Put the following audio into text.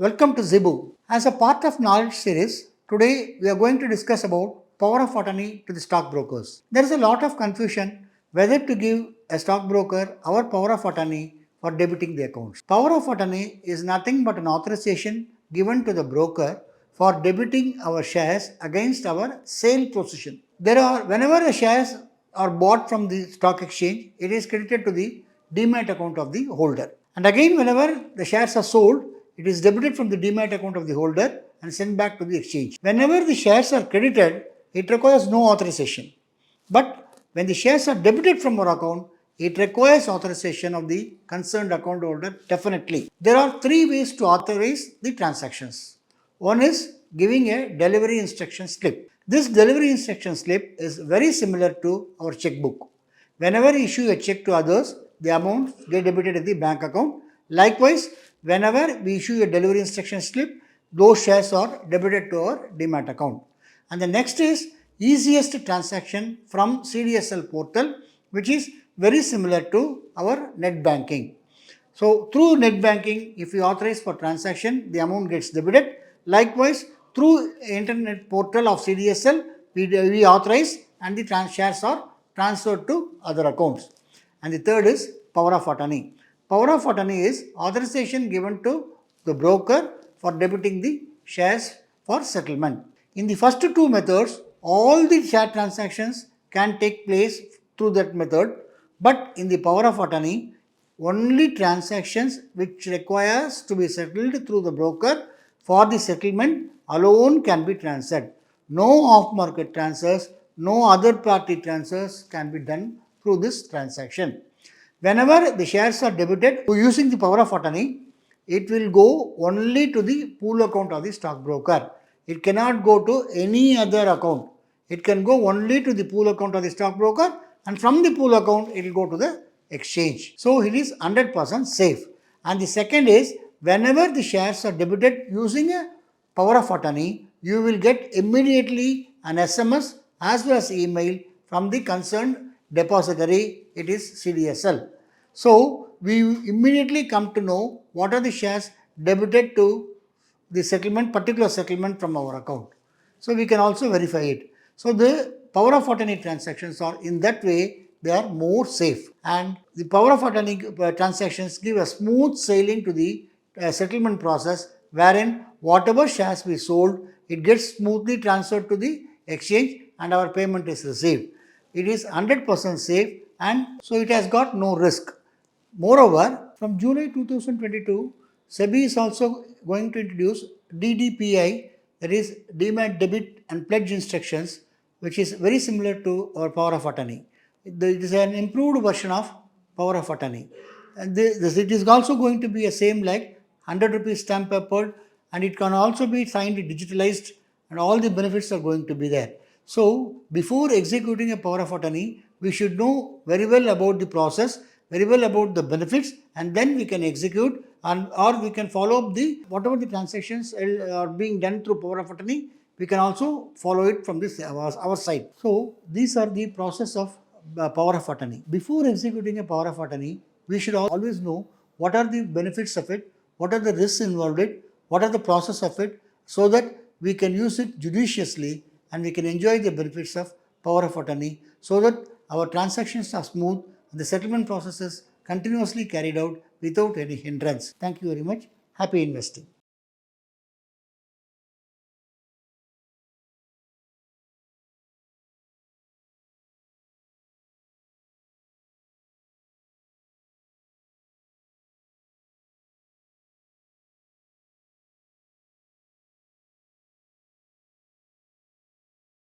Welcome to Zebu. As a part of knowledge series, today we are going to discuss about power of attorney to the stockbrokers. There is a lot of confusion whether to give a stockbroker our power of attorney for debiting the accounts. Power of attorney is nothing but an authorization given to the broker for debiting our shares against our sale position. Whenever the shares are bought from the stock exchange, it is credited to the Demat account of the holder. And again, whenever the shares are sold, it is debited from the Demat account of the holder and sent back to the exchange. Whenever the shares are credited, it requires no authorization. But when the shares are debited from our account, it requires authorization of the concerned account holder definitely. There are three ways to authorize the transactions. One is giving a delivery instruction slip. This delivery instruction slip is very similar to our checkbook. Whenever we issue a check to others, the amounts get debited in the bank account. Likewise, whenever we issue a delivery instruction slip, those shares are debited to our Demat account. And the next is easiest transaction from CDSL portal, which is very similar to our net banking. So through net banking, if we authorize for transaction, the amount gets debited. Likewise, through internet portal of CDSL, we authorize and the shares are transferred to other accounts. And the third is power of attorney. Power of attorney is authorization given to the broker for debiting the shares for settlement. In the first two methods, all the share transactions can take place through that method, but in the power of attorney, only transactions which requires to be settled through the broker for the settlement alone can be transferred. No off-market transfers, no other party transfers can be done through this transaction. Whenever the shares are debited using the power of attorney, it will go only to the pool account of the stockbroker. It cannot go to any other account. It can go only to the pool account of the stockbroker, and from the pool account it will go to the exchange. So it is 100% safe. And the second is, whenever the shares are debited using a power of attorney, you will get immediately an SMS as well as email from the concerned depository, it is CDSL. So we immediately come to know what are the shares debited to the settlement, particular settlement from our account. So we can also verify it. So the power of attorney transactions are in that way, they are more safe. And the power of attorney transactions give a smooth sailing to the settlement process, wherein whatever shares we sold, it gets smoothly transferred to the exchange and our payment is received. It is 100% safe, and so it has got no risk. Moreover, from July 2022, SEBI is also going to introduce DDPI, that is Demat Debit and Pledge Instructions, which is very similar to our power of attorney. It is an improved version of power of attorney. And it is also going to be a same like 100 rupees stamp paper, and it can also be signed digitalized, and all the benefits are going to be there. So before executing a power of attorney, we should know very well about the process, very well about the benefits, and then we can execute, and or we can follow up the whatever the transactions are being done through power of attorney. We can also follow it from this our side. So these are the process of power of attorney. Before executing a power of attorney, we should always know what are the benefits of it, what are the risks involved in it, what are the process of it, so that we can use it judiciously and we can enjoy the benefits of power of attorney, so that our transactions are smooth and the settlement process is continuously carried out without any hindrance. Thank you very much. Happy investing.